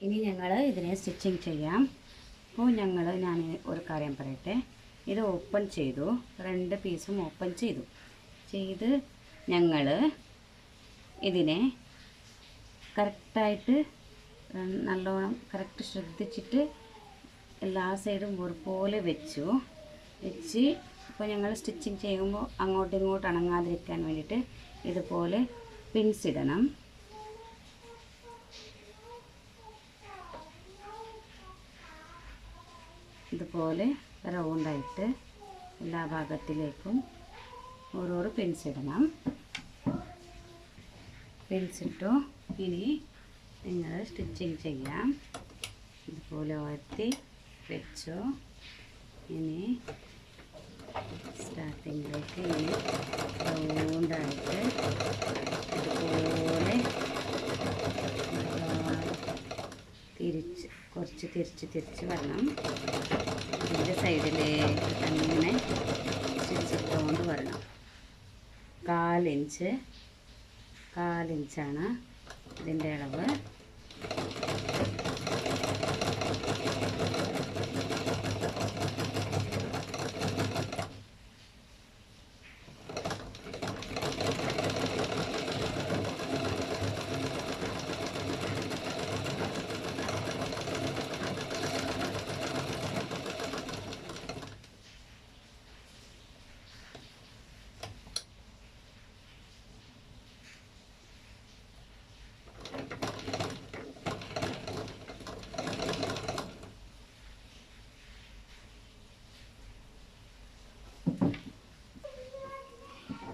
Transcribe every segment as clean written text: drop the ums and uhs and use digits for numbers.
ഇനി ഞങ്ങൾ ഇതിനെ സ്റ്റിച്ചിങ് ചെയ്യാം. അപ്പോൾ ഞാൻ ഒരു കാര്യം പറയട്ടെ. ഇത് ഓപ്പൺ ചെയ്തു, 2 പീസും ഓപ്പൺ ചെയ്ത് ഞങ്ങൾ ഇതിനെ കറക്റ്റായിട്ട് നല്ലോണം കറക്റ്റ് ശ്രദ്ധിച്ചിട്ട് എല്ലാ സൈഡും ഒരുപോലെ വെച്ച് ഇപ്പോൾ ഞങ്ങൾ സ്റ്റിച്ചിങ് ചെയ്യുമ്പോൾ അങ്ങോട്ടും ഇങ്ങോട്ടും അനങ്ങാതിരിക്കാൻ വേണ്ടിയിട്ട് ഇതുപോലെ പിൻസ് ഇടണം. ഇതുപോലെ റൗണ്ടായിട്ട് എല്ലാ ഭാഗത്തിലേക്കും ഓരോരോ പിൻസ് ഇടണം. പിൻസ് ഇട്ടു. ഇനി നിങ്ങൾ സ്റ്റിച്ചിങ് ചെയ്യാം. ഇതുപോലെ ഉയർത്തി വെച്ചു. ഇനി സ്റ്റാർട്ടിങ്ങിലേക്ക് ഇനി റൗണ്ടായിട്ട് ഇതുപോലെ കുറച്ച് തിരിച്ച് വരണം. ഇതിൻ്റെ സൈഡിലേക്ക് തന്നെ സ്റ്റിച്ചിട്ടുകൊണ്ട് വരണം. 1/4 ഇഞ്ചാണ് ഇതിൻ്റെ അളവ്.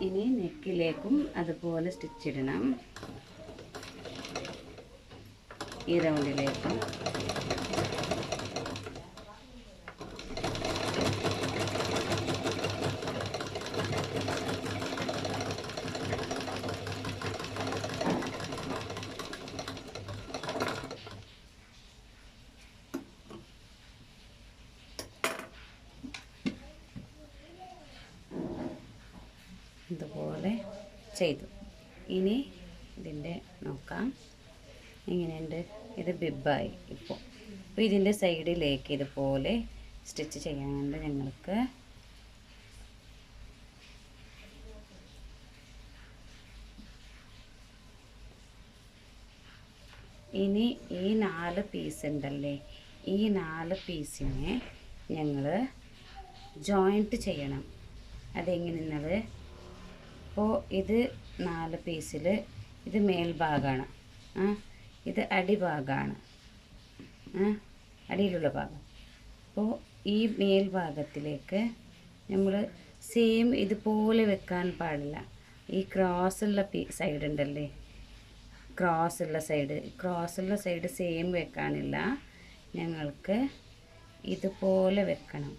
ഇനി നെക്കിലേക്കും അതുപോലെ സ്റ്റിച്ച് ഇടണം. ഈ റൗണ്ടിലേക്കും ഇതുപോലെ ചെയ്തു. ഇനി ഇതിൻ്റെ നോക്കാം എങ്ങനെയുണ്ട്. ഇത് ബിബായി. ഇപ്പോൾ ഇതിൻ്റെ സൈഡിലേക്ക് ഇതുപോലെ സ്റ്റിച്ച് ചെയ്യാനുണ്ട് ഞങ്ങൾക്ക്. ഇനി ഈ 4 പീസ് ഉണ്ടല്ലേ, ഈ 4 പീസിനെ ഞങ്ങൾ ജോയിൻറ്റ് ചെയ്യണം. അതെങ്ങനെയുള്ളത്, അപ്പോൾ ഇത് 4 പീസിൽ ഇത് മേൽഭാഗമാണ്, ഇത് അടിഭാഗമാണ്, അടിയിലുള്ള ഭാഗം. അപ്പോൾ ഈ മേൽഭാഗത്തിലേക്ക് നമ്മൾ സെയിം ഇതുപോലെ വെക്കാൻ പാടില്ല. ഈ ക്രോസുള്ള സൈഡ് ഉണ്ടല്ലേ, ക്രോസുള്ള സൈഡ് സെയിം വെക്കാനില്ല. ഞങ്ങൾക്ക് ഇതുപോലെ വെക്കണം.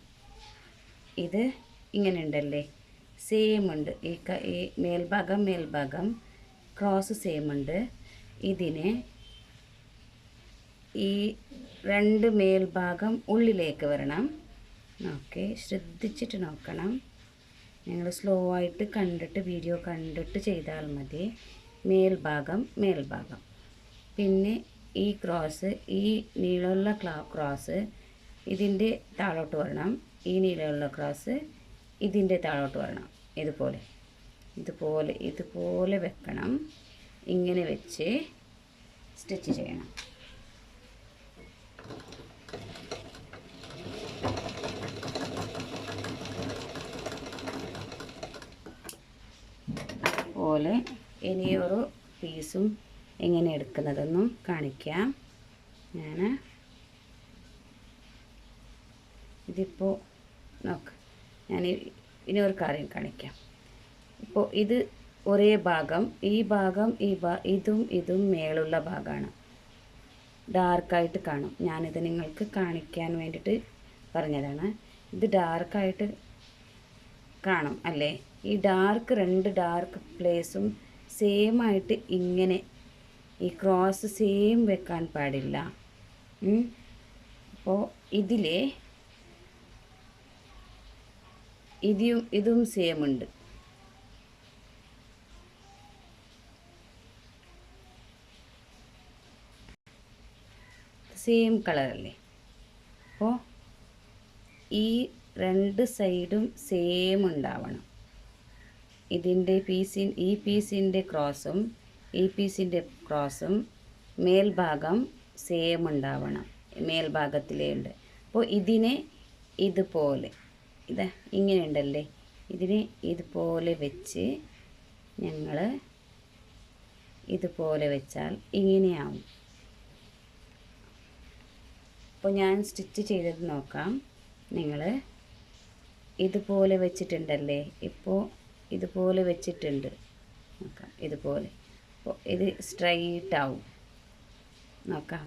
ഇത് ഇങ്ങനെ ഉണ്ടല്ലേ, സെയിം ഉണ്ട്. ഈ മേൽഭാഗം ക്രോസ് സെയിം ഉണ്ട്. ഇതിനെ ഈ 2 മേൽഭാഗം ഉള്ളിലേക്ക് വരണം. ഓക്കെ, ശ്രദ്ധിച്ചിട്ട് നോക്കണം. നിങ്ങൾ സ്ലോ ആയിട്ട് കണ്ടിട്ട് വീഡിയോ കണ്ടിട്ട് ചെയ്താൽ മതി. മേൽഭാഗം പിന്നെ ഈ ക്രോസ്, ഈ നീളമുള്ള ക്രോസ് ഇതിൻ്റെ താഴോട്ട് വരണം. ഈ നീളമുള്ള ക്രോസ് ഇതിൻ്റെ താഴോട്ട് വരണം. ഇതുപോലെ വെക്കണം. ഇങ്ങനെ വെച്ച് സ്റ്റിച്ച് ചെയ്യണം. അതുപോലെ ഇനിയൊരു പീസും എങ്ങനെ എടുക്കുന്നതെന്നും കാണിക്കാം. ഇതിപ്പോൾ നോക്ക്, ഞാൻ ഇനി ഒരു കാര്യം കാണിക്കാം. ഇപ്പോൾ ഇത് ഒരേ ഭാഗം, ഈ ഭാഗം ഇതും മേളുള്ള ഭാഗമാണ്. ഡാർക്കായിട്ട് കാണും. ഞാനിത് നിങ്ങൾക്ക് കാണിക്കാൻ വേണ്ടിയിട്ട് പറഞ്ഞതാണ്. ഇത് ഡാർക്കായിട്ട് കാണും അല്ലേ. ഈ 2 ഡാർക്ക് പ്ലേസും സെയിം ആയിട്ട് ഇങ്ങനെ ഈ ക്രോസ് സെയിം വെക്കാൻ പാടില്ല. അപ്പോൾ ഇതിലെ ഇതും സെയിം ഉണ്ട്. സെയിം കളറല്ലേ. അപ്പോൾ ഈ രണ്ട് സൈഡും സെയിം ഉണ്ടാവണം. ഈ പീസിൻ്റെ ക്രോസും ഈ പീസിൻ്റെ ക്രോസും മേൽഭാഗം സെയിം ഉണ്ടാവണം. മേൽഭാഗത്തിലേ ഉണ്ട്. അപ്പോൾ ഇതിനെ ഇതുപോലെ ഇങ്ങനെ ഉണ്ടല്ലേ, ഇതിനെ ഇതുപോലെ വെച്ച് ഞങ്ങൾ ഇതുപോലെ വെച്ചാൽ ഇങ്ങനെയാവും. അപ്പോൾ ഞാൻ സ്റ്റിച്ച് ചെയ്തത് നോക്കാം. നിങ്ങൾ ഇതുപോലെ വെച്ചിട്ടുണ്ടല്ലേ, ഇപ്പോൾ ഇതുപോലെ വെച്ചിട്ടുണ്ട് നോക്കാം, ഇതുപോലെ. അപ്പോൾ ഇത് സ്ട്രൈറ്റ് ആവും. നോക്കാം.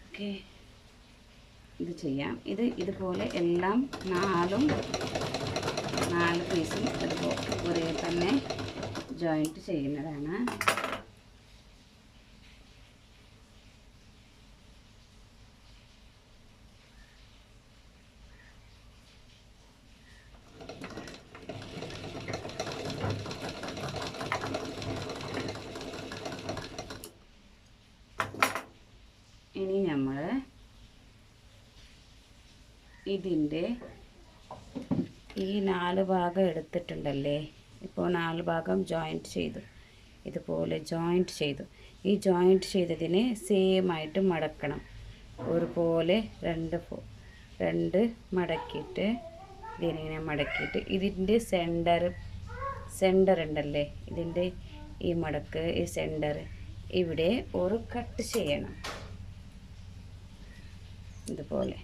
ഓക്കെ, ഇത് ചെയ്യാം. ഇതുപോലെ എല്ലാം 4 പീസും ഒരേ തന്നെ ജോയിൻറ്റ് ചെയ്യുന്നതാണ്. ഇനി നമ്മൾ ഇതിൻ്റെ ഈ 4 ഭാഗം എടുത്തിട്ടുണ്ടല്ലേ, ഇപ്പോൾ 4 ഭാഗം ജോയിൻറ്റ് ചെയ്തു, ഇതുപോലെ ജോയിൻറ്റ് ചെയ്തു. ഈ ജോയിൻറ്റ് ചെയ്തതിനെ സെയിം ആയിട്ട് മടക്കണം. ഒരുപോലെ രണ്ട് മടക്കിയിട്ട് ഇതിനെ മടക്കിയിട്ട് ഇതിൻ്റെ സെൻറ്റർ ഉണ്ടല്ലേ, ഇതിൻ്റെ ഈ മടക്ക്, ഈ സെൻറ്റർ ഇവിടെ ഒരു കട്ട് ചെയ്യണം. ഇതുപോലെ